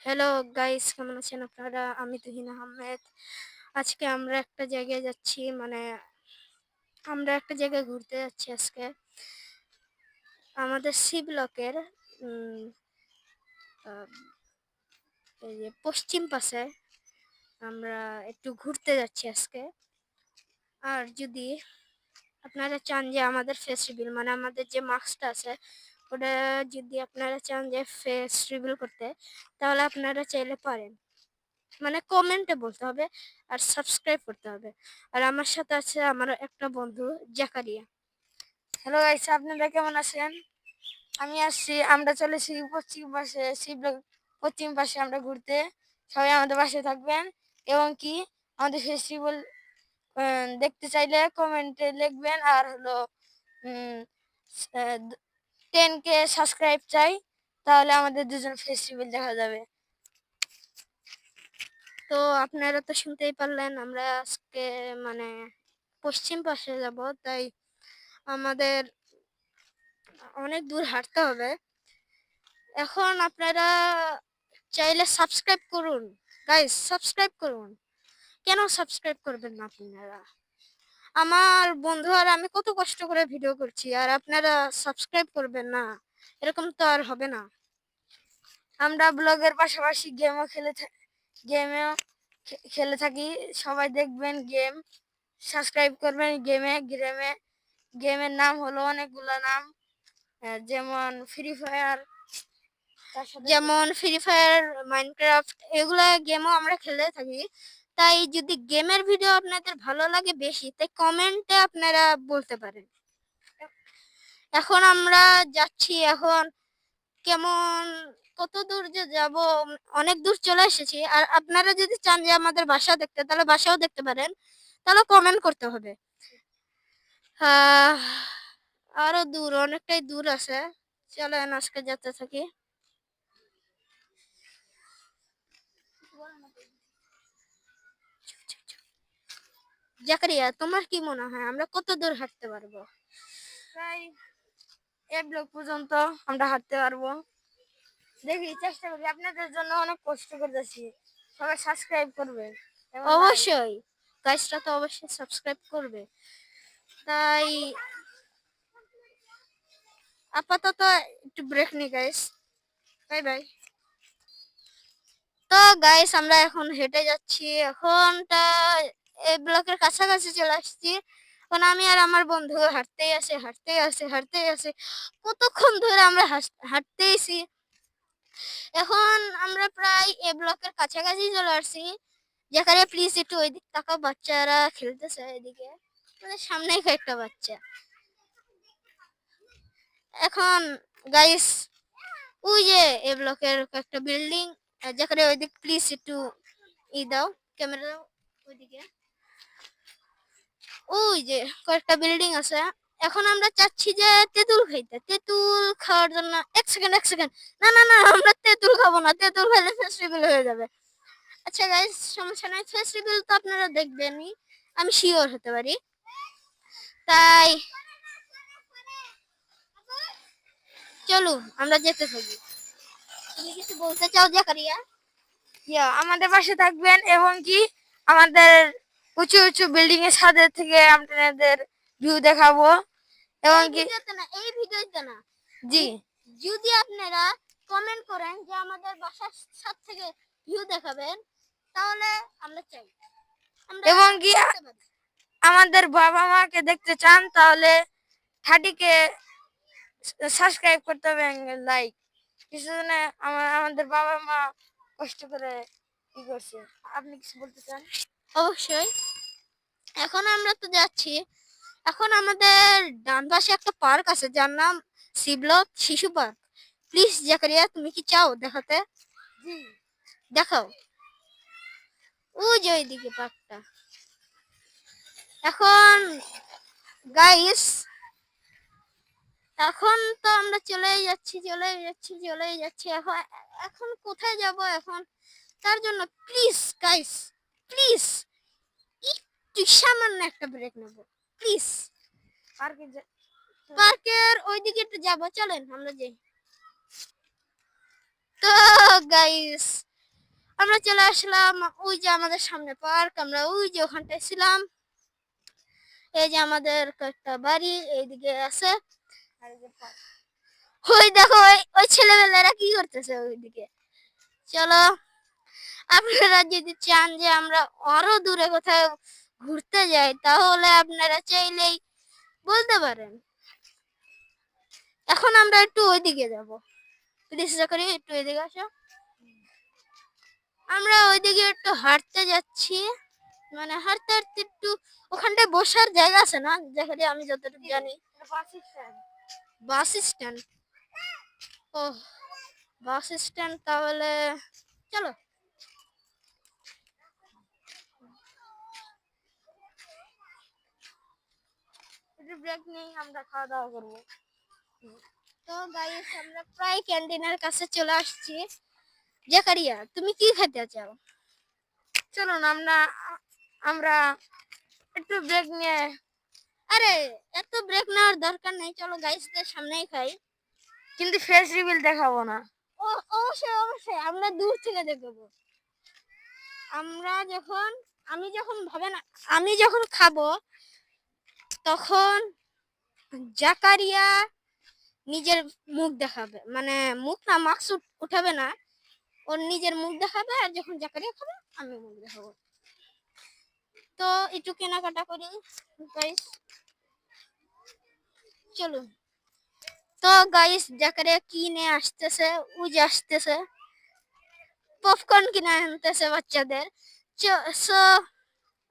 Hello guys, কেমন আছেন আপনারা? আমি তুহিন আহমেদ। আজকে আমরা একটা জায়গায় যাচ্ছি, মানে আমরা একটা জায়গায় ঘুরতে যাচ্ছি আজকে। আমাদের সি ব্লকের উম, আহ, এই যে পশ্চিম পাশে আমরা একটু ঘুরতে যাচ্ছি আজকে। আর যদি আপনারা চান যে আমাদের ফেস রিভিল, মানে আমাদের যে মাস্কটা আছে ওটা যদি আপনারা চান যে ফেস রিভিল করতে, তাহলে আপনারা চাইলে পারেন। মানে কমেন্টে বলতে হবে আর সাবস্ক্রাইব করতে হবে। আর আমার সাথে আছে আমার একটা বন্ধু জাকারিয়া। হ্যালো গাইস, আপনারা কেমন আছেন? আমি আসছি, আমরা চলেছি পশ্চিম পাশে পশ্চিম পাশে আমরা ঘুরতে। সবাই আমাদের পাশে থাকবেন এবং কি আমাদের ফেস্টিভ্যাল দেখতে চাইলে কমেন্টে লিখবেন। আর হলো 10K সাবস্ক্রাইব চাই, তাহলে আমাদের দুজন ফেস্টিভ্যাল দেখা যাবে। তো আপনারা তো শুনতেই পারলেন, আমরা আজকে মানে পশ্চিম পাশে যাব, তাই আমাদের অনেক দূর হাঁটতে হবে। এখন আপনারা চাইলে সাবস্ক্রাইব করুন। গাইস, সাবস্ক্রাইব করুন। কেন সাবস্ক্রাইব করবেন না আপনারা? আমার বন্ধু আর আমি কত কষ্ট করে ভিডিও করছি, আর আপনারা সাবস্ক্রাইব করবেন না? এরকম তো আর হবে না। আমরা ব্লগের পাশাপাশি গেমও খেলে থাকি। সবাই দেখবেন, গেম সাবস্ক্রাইব করবেন। গেমের নাম হলো অনেকগুলো নাম, যেমন ফ্রি ফায়ার, মাইনক্রাফট, এগুলা গেমও আমরা খেলে থাকি। তাই যদি গেমের ভিডিও আপনাদের ভালো লাগে বেশি, তাই কমেন্টে আপনারা বলতে পারেন। এখন আমরা যাচ্ছি। এখন কেমন কত দূর যে যাব, অনেক দূর চলে এসেছি। আর আপনারা যদি চান যে আমাদের বাসা দেখতে, তাহলে বাসাও দেখতে পারেন, তাহলে কমেন্ট করতে হবে। আহ আরো দূর, অনেকটাই দূর আছে। চলেন আজকে যেতে থাকি। জাকারিয়া, তোমার কি মনে হয় আমরা কত দূর হাঁটতে পারবো? প্রায় এক ব্লক পর্যন্ত আমরা হাঁটতে পারবো। দেখি, চেষ্টা করি। আপনাদের জন্য অনেক কষ্ট করতেছি, সবাই সাবস্ক্রাইব করবে। অবশ্যই, গাইসরা তো অবশ্যই সাবস্ক্রাইব করবে। তাই আপাতত একটু ব্রেক নি গাইস। Bye bye. তো গাইস, আমরা এখন হেঁটে যাচ্ছি। এখনটা এই ব্লকের কাছাকাছি চলে আসছি। এখন আমি আর আমার বন্ধু হাঁটতেই আছে। কতক্ষণ ধরে আমরা হাঁটতেইছি। এখন আমরা প্রায় এ ব্লকের কাছাকাছি চলে আসছি। যেখানে প্লিজ একটু ওই দিক তাকাও, বাচ্চারা খেলতেছে এদিকে, আমাদের সামনেই কয়েকটা বাচ্চা। এখন গাইস, ওই যে এ ব্লকের কয়েকটা বিল্ডিং, যেখানে ওই দিক প্লিজ একটু দাও, ক্যামেরা দাও ওইদিকে। ওই যে কয়েকটা বিল্ডিং আছে। এখন আমরা চাচ্ছি যে তেঁতুল খাইতে। তেঁতুল খাওয়ার জন্য এক সেকেন্ড। না না না, আমরা তেঁতুল খাবো না, তেঁতুল খেলে ফেস্টিভ্যাল হয়ে যাবে। আচ্ছা গাইস, সমস্যা নাই, ফেস্টিভ্যাল তো আপনারা দেখবেনই, আমি শিওর হতে পারি। তাই চলুন আমরা যেতে থাকি। তুমি কিছু বলতে চাও জাকারিয়া? আমাদের পাশে থাকবেন এবং কি আমাদের উঁচু উঁচু বিল্ডিং এর ছাদে থেকে আপনাদের ভিউ দেখাবো এবং কি। এই ভিডিওতে না, জি, যদি আপনারা কমেন্ট করেন যে আমাদের বাসার ছাদ থেকে ভিউ দেখাবেন, তাহলে আমরা চাই, আমরা এবং কি করতে পারি। আমাদের বাবা মাকে দেখতে চান, তাহলে 30K সাবস্ক্রাইব করতে হবে, লাইক। কিছুদিনে আমাদের বাবা মা কষ্ট করে কি করছে। আপনি কিছু বলতে চান? অবশ্যই। এখন আমরা তো যাচ্ছি। এখন আমাদের ডান পাশে একটা পার্ক আছে, যার নাম সি ব্লক শিশু পার্ক। প্লিজ জাকারিয়া, তুমি কি চাও দেখাতে? জি, দেখাও। ওই যে ওইদিকে পার্কটা। এখন গাইস, এখন তো আমরা চলেই যাচ্ছি। এখন এখন কোথায় যাব এখন? তার জন্য প্লিজ গাইস, প্লিজ একটু সামান্য একটা ব্রেক নেব, প্লিজ। আর কি পার্কের ওইদিকে একটু যাবো, চলেন আমরা যাই। তো গাইস, আমরা চলে আসলাম ওই যে আমাদের সামনে পার্ক, আমরা ওই যে ওখানটায় ছিলাম। এই যে আমাদের কয়েকটা বাড়ি এইদিকে আছে। আর এই যে park। ওই দেখো ওই ওই ছেলেমেয়েরা কি করতেছে ওইদিকে। চলো, আপনারা যদি চান যে আমরা আরো দূরে কোথাও ঘুরতে যাই তাহলে আপনারা চাইলেই বলতে পারেন। এখন আমরা একটু ওইদিকে যাব। প্লিজ করি একটু এদিকে আসো। আমরা ওইদিকে একটু হাঁটতে যাচ্ছি, মানে হাঁটতে হাঁটতে একটু ওখানটায় বসার জায়গা আছে না, যেখানে আমি যতটুকু জানি এটা বাস স্ট্যান্ড। Bus stand. ও, বাস স্ট্যান্ড, তাহলে চলো। একটু ব্রেক নেই, আমরা খাওয়া দাওয়া করবো। তো গাইস আমরা প্রায় ক্যান্টিনের কাছে চলে আসছি। জাকারিয়া, তুমি কি খেতে চাও? চলুন আমরা একটু ব্রেক নিয়ে। আরে, এত ব্রেক নেওয়ার দরকার নেই, চলো গাইসদের সামনেই খাই। কিন্তু ফেস রিভিল দেখাবো না। ও, অবশ্যই অবশ্যই আমরা দূর থেকে দেখবো। আমরা যখন আমি যখন ভাবেন আমি যখন খাবো তখন জাকারিয়া নিজের মুখ দেখাবে, মানে মুখ না, মাস্ক উঠাবে না, ওর নিজের মুখ দেখাবে। আর যখন জাকারিয়া খাবে আমি মুখ দেখাবো। তো একটু কেনাকাটা করি গাইস, চলুন। তো গাইস জাকারিয়া কিনে আসতেছে, ওই যে আসতেছে, পপকর্ন কিনে আনতেছে বাচ্চাদের। সো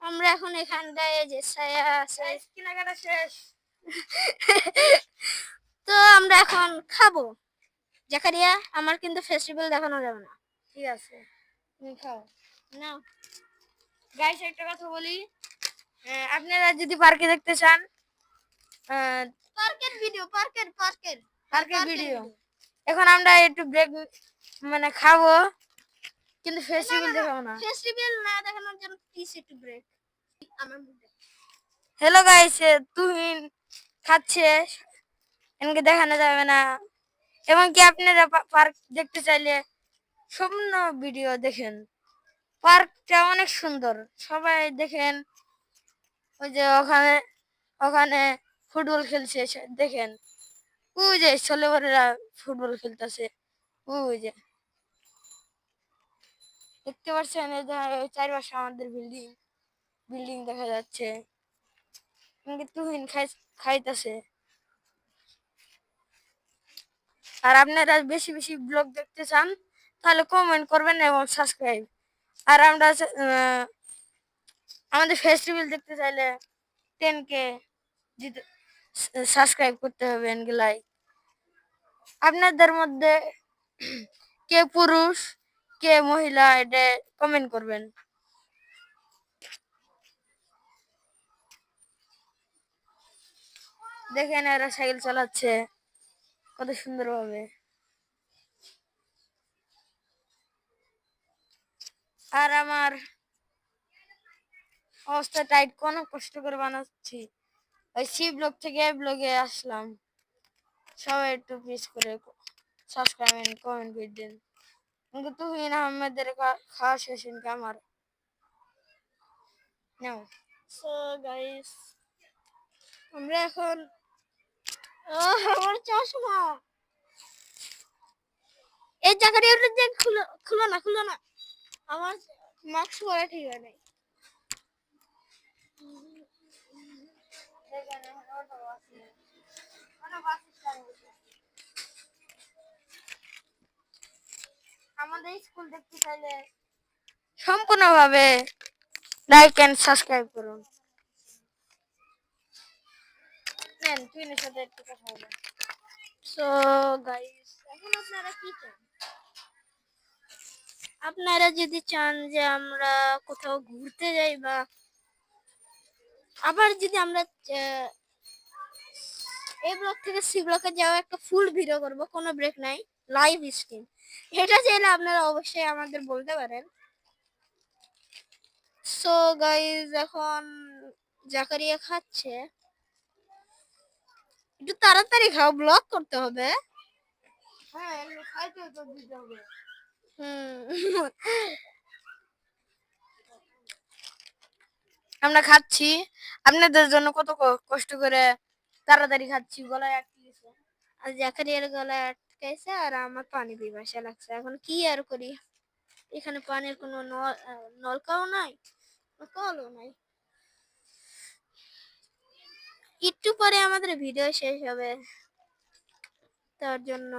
আমরা এখন এখানটায় এই যে ছায়া আছে। Guys, কেনাকাটা শেষ। তো আমরা এখন খাবো। জাকারিয়া, আমার কিন্তু ফেস্টিভ্যাল দেখানো যাবে না। ঠিক আছে, তুমি খাও। না, গাইস একটা কথা বলি, আপনারা যদি পার্কে দেখতে চান, পার্কের ভিডিও, পার্কের পার্কের পার্কের ভিডিও। এখন আমরা একটু ব্রেক, মানে খাবো, কিন্তু ফেস্টিভ্যাল দেখাবো না। ফেস্টিভ্যাল না দেখানোর জন্য প্লিজ একটু ব্রেক। আমার মুখ দেখ। হ্যালো গাইস, তুহিন খাচ্ছে, এনকে দেখানো যাবে না। এবং কি আপনারা পার্ক দেখতে চাইলে সম্পূর্ণ ভিডিও দেখেন। পার্কটা অনেক সুন্দর, সবাই দেখেন। ওই যে ওখানে ওখানে ফুটবল খেলছে, দেখেন। ওই যে ছেলেমেয়েরা ফুটবল খেলতেছে, ওই যে দেখতে পাচ্ছেন। এই যে চারপাশে আমাদের বিল্ডিং বিল্ডিং দেখা যাচ্ছে। এমনকি তুহিন খাইতেছে। আর আপনারা বেশি বেশি ব্লগ দেখতে চান তাহলে কমেন্ট করবেন এবং সাবস্ক্রাইব। আর আমরা আমাদের ফেস্টিভ্যাল দেখতে চাইলে 10K জিতে সাবস্ক্রাইব করতে হবে, লাইক। আপনাদের মধ্যে কে পুরুষ কে মহিলা এটা কমেন্ট করবেন। দেখেন এরা সাইকেল চালাচ্ছে কত সুন্দর ভাবে। আর আমার অবস্থা টাইট, কোনো কষ্ট করে বানাচ্ছি। ওই সি ব্লগ থেকে এই ব্লগে আসলাম। সবাই একটু প্লিজ করে সাবস্ক্রাইব কমেন্ট করে দিন। কিন্তু তুহিন আহমেদের খাওয়া শেষ ইনকে আমার নাও। সো গাইস আমরা এখন আমার চশমা, এই জাকারিয়াটা যে খুলো, খুলো না, খুলো না, আমার মাস্ক পরা ঠিক হয় নাই। আমাদের স্কুল দেখতে চাইলে সম্পূর্ণভাবে লাইক এন্ড সাবস্ক্রাইব করুন। নেন তুহিনের সাথে একটু কথা বলুন। সো গাইস এখন আপনারা কি চান? আপনারা যদি চান যে আমরা কোথাও ঘুরতে যাই, বা আবার যদি আমরা এই ব্লক থেকে সি ব্লকে যাওয়া একটা ফুল ভিডিও করব, কোনো ব্রেক নাই, লাইভ স্ট্রিম, এটা চাইলে আপনারা অবশ্যই আমাদের বলতে পারেন। সো গাইস এখন জাকারিয়া খাচ্ছে, একটু তাড়াতাড়ি খাও, ব্লগ করতে হবে। হ্যাঁ, খাইতে তো দিতে হবে। হুম আমরা খাচ্ছি আপনাদের জন্য কত কষ্ট করে তাড়াতাড়ি খাচ্ছি, গলায় আটকে গেছে। আর জাকারিয়ার গলায় আটকাইছে আর আমার পানি পিপাসা লাগছে। এখন কি আর করি, এখানে পানির কোনো নলকাও নাই, কলও নাই। একটু পরে আমাদের ভিডিও শেষ হবে, তার জন্য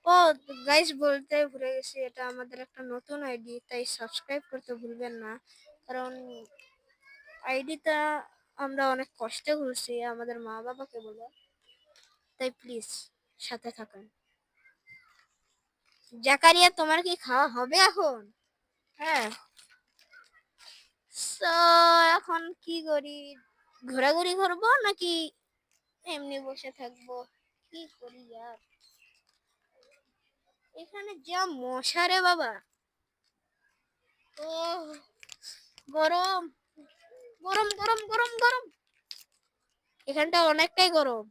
ও গাইস বলতে ভুলে গেছি, এটা আমাদের একটা নতুন আইডি, তাই সাবস্ক্রাইব করতে ভুলবেন না। কারণ আইডিটা আমরা অনেক কষ্টে খুলছি আমাদের মা বাবাকে বলে, তাই প্লিজ সাথে থাকুন। জাকারিয়া, তোমার কি খাওয়া হবে এখন? হ্যাঁ, তো এখন কি করি, ঘোরাঘুরি করবো নাকি এমনি বসে থাকবো, কি করি আর? এখানে যা মশা রে বাবা, ও গরম গরম গরম গরম গরম, এখানটা অনেকটাই গরম,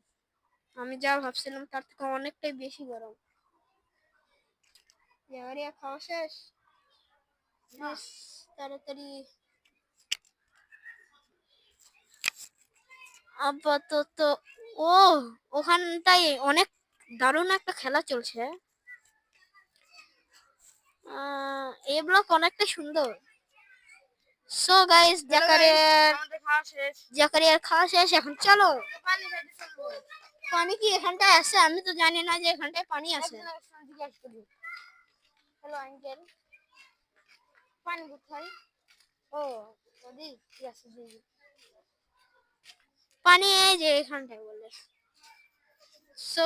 আমি যা ভাবছিলাম তার থেকে অনেকটাই বেশি গরম। জাকারিয়া খাওয়া শেষ? বেশ, তাড়াতাড়ি আপাতত। ও, ওখানটায় অনেক দারুণ একটা খেলা চলছে। এই ব্লক অনেকটা সুন্দর। সো গাইস, আমাদের খাওয়া শেষ। জাকারিয়ার খাওয়া শেষ, এখন চলো। পানি খাইতে চলবো। পানি কি এখানটায় আছে? আমি তো জানি না যে এখানটায় পানি আছে। একজনের সঙ্গে জিজ্ঞাসা করি। হ্যালো আঙ্কেল, পানি কোথায়? ও ওদি, ঠিক আছে দিয়ে দিই। পানি এই যে এখানটায় বলে। সো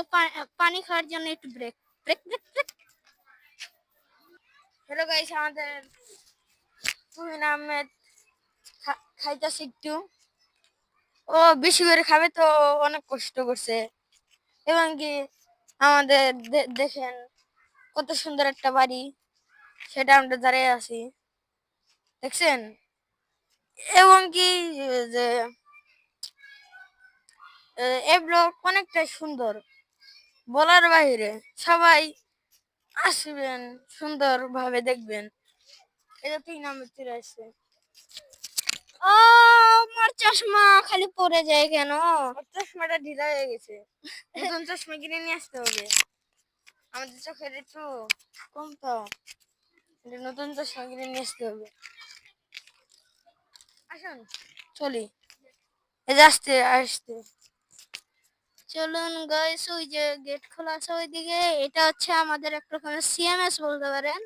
পানি খাওয়ার জন্য একটু break break break break. Hello guys, আমাদের তুহিন আহমেদ খাইতেছে একটু। ও বেশি করে খাবে তো, অনেক কষ্ট করছে। এবং কি আমাদের দেখেন কত সুন্দর একটা বাড়ি, সেটা আমরা দাঁড়িয়ে আছি, দেখছেন? এবং কি যে এই ব্লগ অনেকটা সুন্দর, বলার বাইরে। সবাই আসবেন, সুন্দর ভাবে দেখবেন। এটা তুই নামে চলে আসছে। ও, আমার চশমা খালি পড়ে যায় কেন? ওর চশমাটা ঢিলা হয়ে গেছে, নতুন চশমা কিনে নিয়ে আসতে হবে। আমাদের চোখের একটু কম তো, এটা নতুন চশমা কিনে নিয়ে আসতে হবে। আসুন চলি, এই যে আসতে আসতে। চলুন গাইস, ওই যে গেট খোলা আছে ওইদিকে, এটা হচ্ছে আমাদের এক রকমের সিএমএস বলতে পারেন।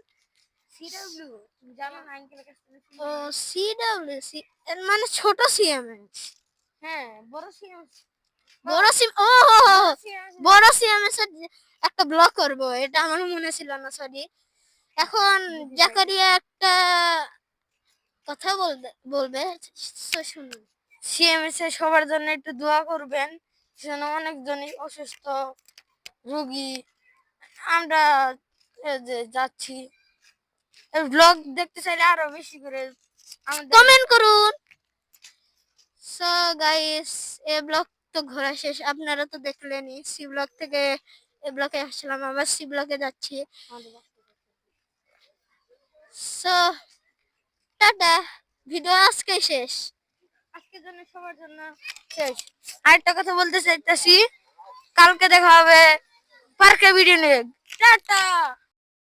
সিডব্লিউ, জানো না আঙ্কেলের কাছ থেকে ও, শুনলাম। সিডব্লিউসি এর মানে ছোট সিএমএস। হ্যাঁ, বড় সিএম, বড় সিম, ও বড় সিএম। বড় সিএমএস এর একটা ব্লগ করব, এটা আমার মনে ছিল না, সরি। এখন জাকারিয়া একটা কথা বলবে, তো শুনুন। সিএমএস এ সবার জন্য একটু দোয়া করবেন, যেন অনেকজনই অসুস্থ রোগী। আমরা এই যে যাচ্ছি, ব্লগ দেখতে চাইলে আরো বেশি করে আমাদের কমেন্ট করুন। সো গাইস, এ ব্লগ তো ঘোরা শেষ, আপনারা তো দেখলেনই। সি ব্লগ থেকে এ ব্লকে আসলাম, আবার সি ব্লকে যাচ্ছি। সো টাটা, ভিডিও আজকে শেষ। আজকের জন্য সবার জন্য শেষ। আরেকটা কথা বলতে চাইতেছি, কালকে দেখা হবে পার্কে ভিডিও নিয়ে। টাটা।